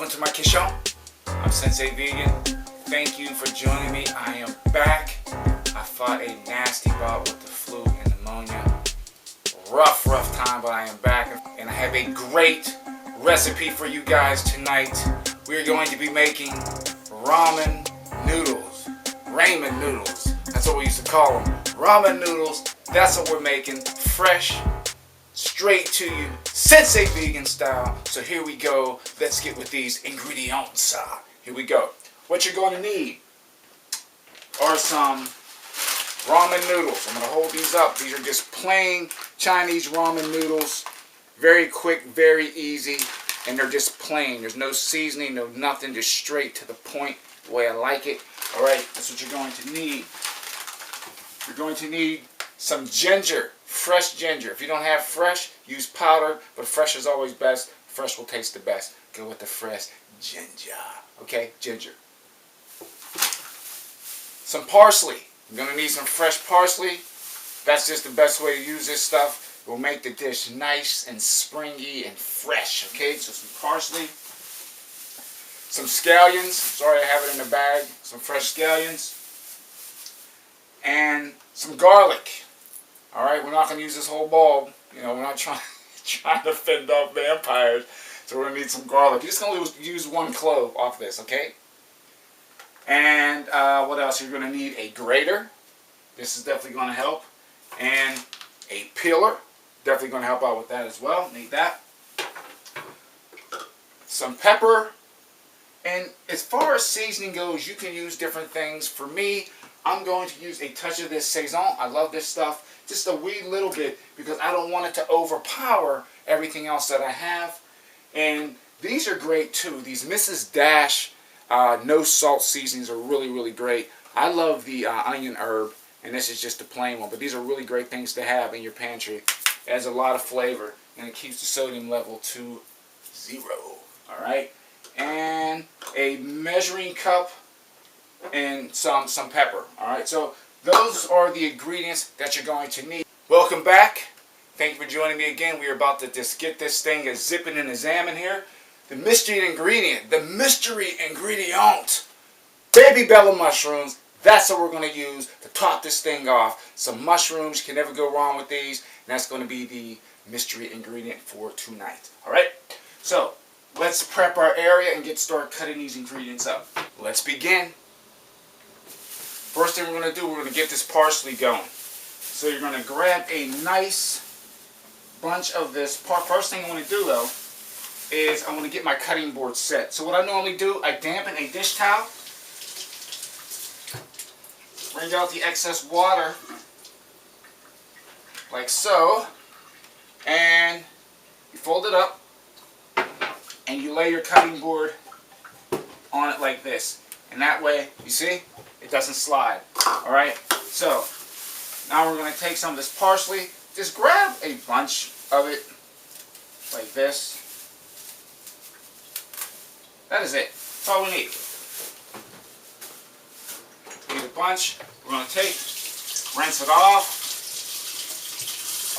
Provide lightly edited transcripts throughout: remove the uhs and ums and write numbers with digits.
welcome to my kitchen. I'm Sensei Vegan. Thank you for joining me. I am back. I fought a nasty bout with the flu and pneumonia. Rough time, but I am back. And I have a great recipe for you guys tonight. We're going to be making ramen noodles. Ramen noodles. That's what we used to call them. Ramen noodles. That's what we're making. Fresh, straight to you, Sensei Vegan style. So here we go. Let's get with these ingredients. Here we go. What you're going to need are some ramen noodles. I'm going to hold these up. These are just plain Chinese ramen noodles. Very quick, very easy, and they're just plain. There's no seasoning, no nothing, just straight to the point, the way I like it. All right, that's what you're going to need. You're going to need some ginger, fresh ginger. If you don't have fresh, use powder, but fresh is always best. Fresh will taste the best. Go with the fresh ginger. Okay, ginger. Some parsley. You're going to need some fresh parsley. That's just the best way to use this stuff. It will make the dish nice and springy and fresh. Okay, so some parsley. Some scallions. Sorry, I have it in the bag. Some fresh scallions. And some garlic. Alright, we're not going to use this whole bulb. You know, we're not trying to fend off vampires. So we're going to need some garlic. You're just going to use one clove off this, okay? And what else? You're going to need a grater. This is definitely going to help. And a peeler. Definitely going to help out with that as well. Need that. Some pepper. And as far as seasoning goes, you can use different things. For me, I'm going to use a touch of this Saison. I love this stuff. Just a wee little bit because I don't want it to overpower everything else that I have. And these are great too. These Mrs. Dash no salt seasonings are really great. I love the onion herb, and this is just a plain one. But these are really great things to have in your pantry. It adds a lot of flavor, and it keeps the sodium level to 0. All right. And a measuring cup and some pepper. All right. So those are the ingredients that you're going to need. Welcome back. Thank you for joining me again. We are about to just get this thing as zipping in the salmon here. The mystery ingredient, baby bella mushrooms. That's what we're going to use to top this thing off. Some mushrooms, you can never go wrong with these. And that's going to be the mystery ingredient for tonight. All right. So let's prep our area and start cutting these ingredients up. Let's begin. First thing we're going to do, we're going to get this parsley going. So you're going to grab a nice bunch of this. First thing I want to do though is I want to get my cutting board set. So what I normally do, I dampen a dish towel, bring out the excess water like so, and you fold it up and you lay your cutting board on it like this. And that way, you see, it doesn't slide. Alright, so now we're going to take some of this parsley. Just grab a bunch of it like this. That is it. That's all we need. We need a bunch. We're going to rinse it off.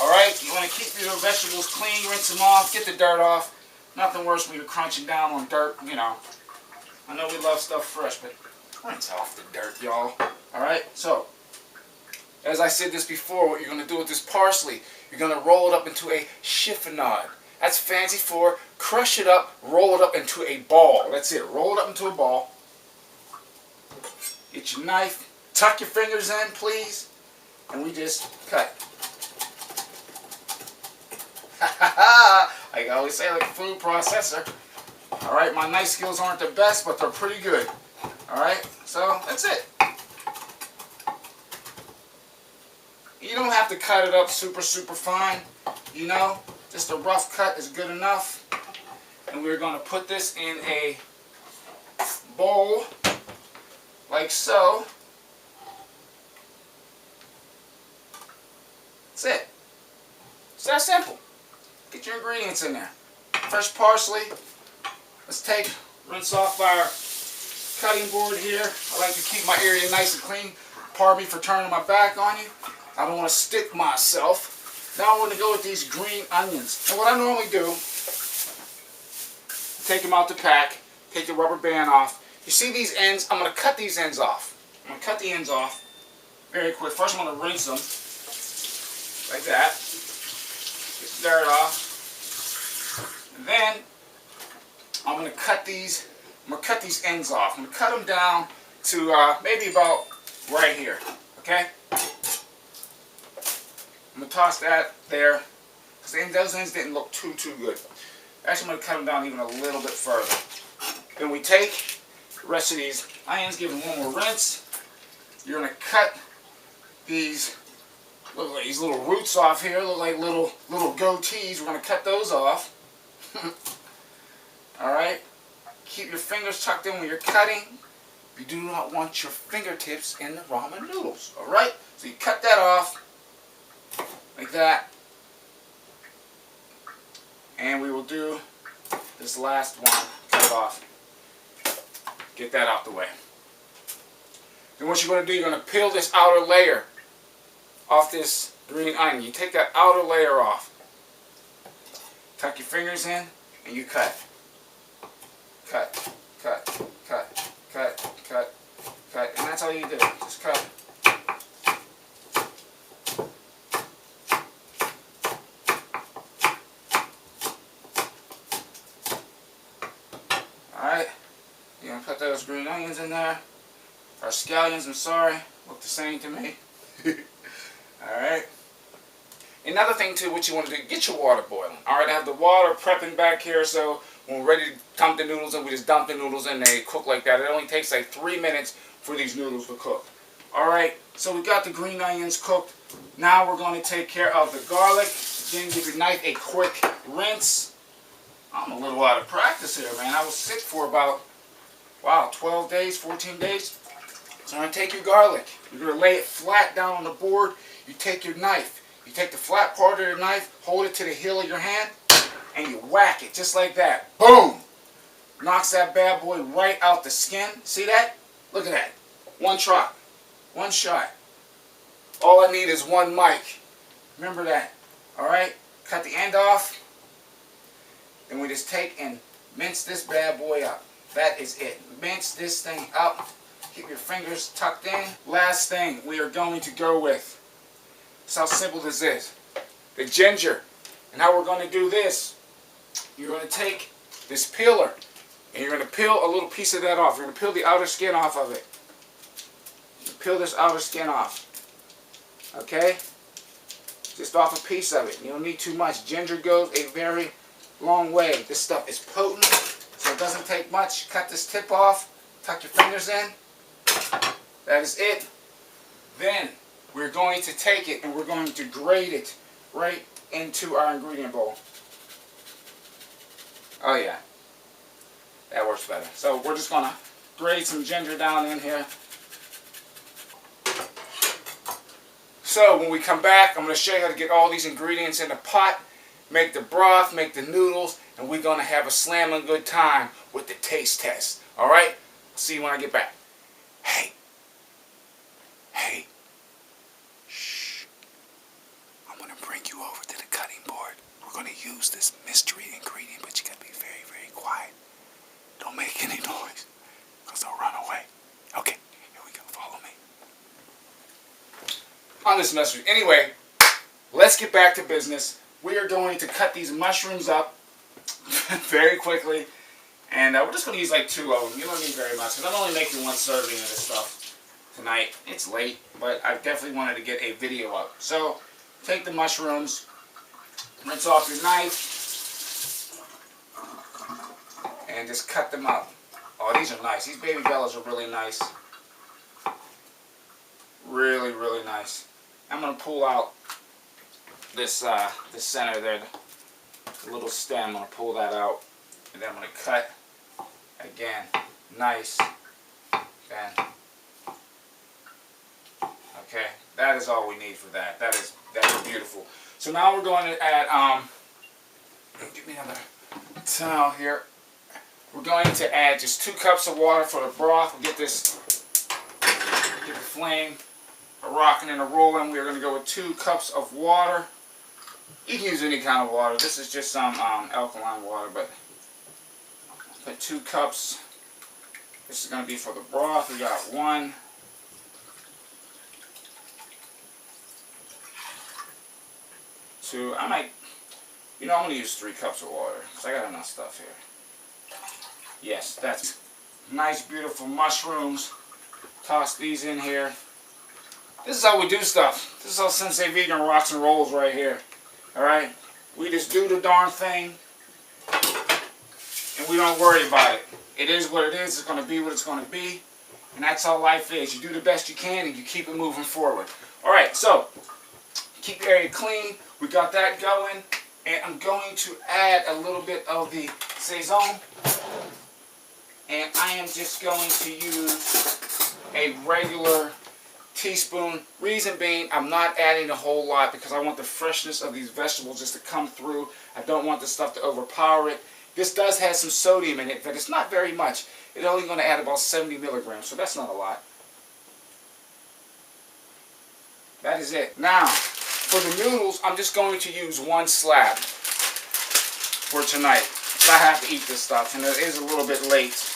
Alright, you want to keep your vegetables clean, rinse them off, get the dirt off. Nothing worse when you're crunching down on dirt, you know. I know we love stuff fresh, but rinse off the dirt, y'all. Alright, so as I said this before, what you're going to do with this parsley, you're going to roll it up into a chiffonade. That's fancy for crush it up, roll it up into a ball. That's it. Roll it up into a ball. Get your knife. Tuck your fingers in, please. And we just cut. I always say, like a food processor. Alright, my knife skills aren't the best, but they're pretty good. Alright, so that's it. You don't have to cut it up super fine, you know, just a rough cut is good enough. And we're going to put this in a bowl like so. That's it. It's that simple. Get your ingredients in there. Fresh parsley. Let's rinse off our cutting board here. I like to keep my area nice and clean. Pardon me for turning my back on you. I don't want to stick myself. Now I want to go with these green onions. And what I normally do, take them out the pack, take the rubber band off. You see these ends? I'm going to cut these ends off. I'm going to cut the ends off very quick. First I'm going to rinse them like that. Get the dirt off. And then I'm going to cut these ends off. I'm going to cut them down to maybe about right here. Okay? I'm going to toss that there. Because those ends didn't look too good. Actually, I'm going to cut them down even a little bit further. Then we take the rest of these onions, give them one more rinse. You're going to cut these, look like these little roots off here, look like little goatees. We're going to cut those off. Alright? Keep your fingers tucked in when you're cutting. You do not want your fingertips in the ramen noodles. Alright? So you cut that off like that. And we will do this last one, cut it off. Get that out the way. Then what you're going to do, you're going to peel this outer layer off this green onion. You take that outer layer off. Tuck your fingers in and you cut. Cut, cut, cut, cut, cut, cut. And that's all you do. Just cut. Alright, you're going to put those green onions in there. Or scallions, I'm sorry. Look the same to me. Alright. Another thing too, what you want to do, get your water boiling. Alright, I have the water prepping back here, so when we're ready to dump the noodles in, we just dump the noodles in, they cook like that. It only takes like 3 minutes for these noodles to cook. Alright, so we got the green onions cooked. Now we're going to take care of the garlic. Again, give your knife a quick rinse. I'm a little out of practice here, man. I was sick for about, 12 days, 14 days. So I'm going to take your garlic. You're going to lay it flat down on the board. You take your knife. You take the flat part of your knife, hold it to the heel of your hand, and you whack it just like that. Boom! Knocks that bad boy right out the skin. See that? Look at that. One shot. One shot. All I need is one mic. Remember that. Alright? Cut the end off. Then we just take and mince this bad boy up. That is it. Mince this thing up. Keep your fingers tucked in. Last thing we are going to go with. It's how simple this is. The ginger. And how we're going to do this. You're going to take this peeler. And you're going to peel a little piece of that off. You're going to peel the outer skin off of it. Peel this outer skin off. Okay? Just off a piece of it. You don't need too much. Ginger goes a very long way. This stuff is potent, so it doesn't take much. Cut this tip off, tuck your fingers in. That is it. Then we're going to take it and we're going to grate it right into our ingredient bowl. Oh yeah, that works better. So we're just going to grate some ginger down in here. So when we come back, I'm going to show you how to get all these ingredients in the pot. Make the broth, make the noodles, and we're going to have a slamming good time with the taste test. Alright? See you when I get back. Hey. Hey. Shh. I'm going to bring you over to the cutting board. We're going to use this mystery ingredient, but you got to be very, very quiet. Don't make any noise, because they'll run away. Okay, here we go. Follow me. On this message. Anyway, let's get back to business. We are going to cut these mushrooms up very quickly. And we're just going to use like 2 of them. You don't need very much. Because I'm only making 1 serving of this stuff tonight. It's late, but I definitely wanted to get a video up. So, take the mushrooms. Rinse off your knife. And just cut them up. Oh, these are nice. These baby bellas are really nice. Really, really nice. I'm going to pull out this center there, the little stem. I'm going to pull that out, and then I'm going to cut again, nice. Then, okay, that is all we need for that. That is beautiful. So now we're going to add give me another towel here. We're going to add just 2 cups of water for the broth. We'll get the flame rocking and a rolling. We're going to go with 2 cups of water. You can use any kind of water. This is just some alkaline water, but Put 2 cups. This is going to be for the broth. We got 1, 2. I might, I'm going to use 3 cups of water because I got enough stuff here. Yes, that's nice, beautiful mushrooms. Toss these in here. This is how we do stuff. This is how Sensei Vegan rocks and rolls right here. Alright? We just do the darn thing and we don't worry about it. It is what it is. It's going to be what it's going to be. And that's how life is. You do the best you can and you keep it moving forward. Alright, so keep your area clean. We got that going. And I'm going to add a little bit of the Saison. And I am just going to use a regular teaspoon. Reason being, I'm not adding a whole lot because I want the freshness of these vegetables just to come through. I don't want the stuff to overpower it. This does have some sodium in it, but it's not very much. It's only going to add about 70 milligrams, so that's not a lot. That is it. Now, for the noodles, I'm just going to use 1 slab for tonight. I have to eat this stuff, and it is a little bit late.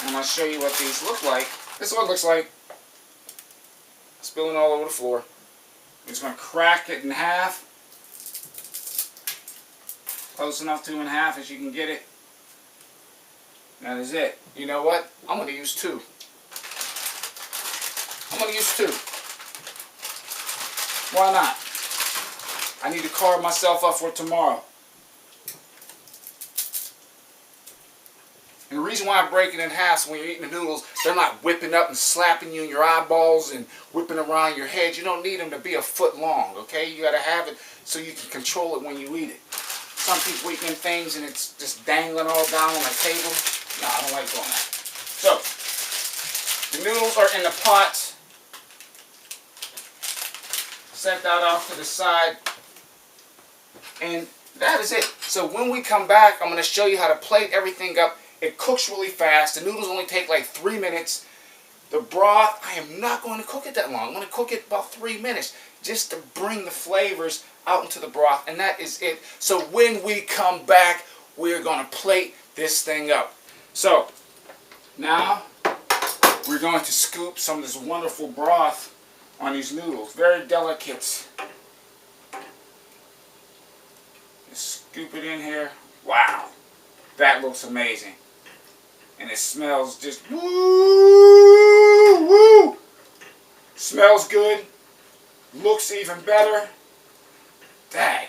And I'm going to show you what these look like. This is what it looks like. Spilling all over the floor. I'm just going to crack it in half. Close enough to in half as you can get it. That is it. You know what? I'm going to use 2. I'm going to use 2. Why not? I need to carve myself up for tomorrow. And the reason why I break it in half is when you're eating the noodles, they're not whipping up and slapping you in your eyeballs and whipping around your head. You don't need them to be a foot long, okay? You got to have it so you can control it when you eat it. Some people eat them things and it's just dangling all down on the table. No, I don't like doing that. So, the noodles are in the pot. Set that off to the side. And that is it. So when we come back, I'm going to show you how to plate everything up. It cooks really fast. The noodles only take like 3 minutes. The broth, I am not going to cook it that long. I'm going to cook it about 3 minutes just to bring the flavors out into the broth. And that is it. So when we come back, we're going to plate this thing up. So now we're going to scoop some of this wonderful broth on these noodles. Very delicate. Just scoop it in here. Wow. That looks amazing. And it smells just woo, woo. Smells good. Looks even better. Dang.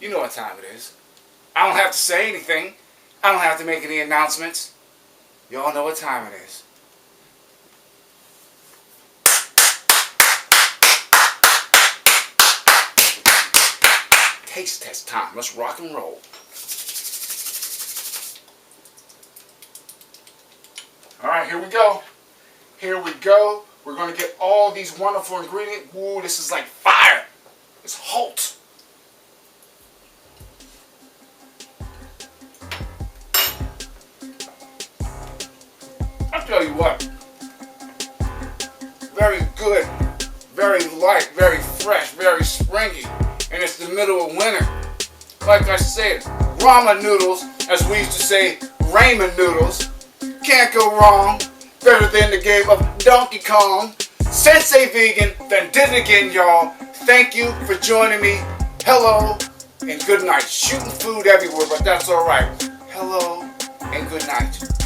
You know what time it is. I don't have to say anything. I don't have to make any announcements. Y'all know what time it is. Taste test time. Let's rock and roll. Alright, here we go. Here we go. We're going to get all these wonderful ingredients. Ooh, this is like fire. It's hot. I'll tell you what. Very good. Very light. Very fresh. Very springy. And it's the middle of winter. Like I said, ramen noodles, as we used to say, ramen noodles. Can't go wrong. Better than the game of Donkey Kong. Sensei Vegan, then did it again, y'all. Thank you for joining me. Hello and good night. Shooting food everywhere, but that's alright. Hello and good night.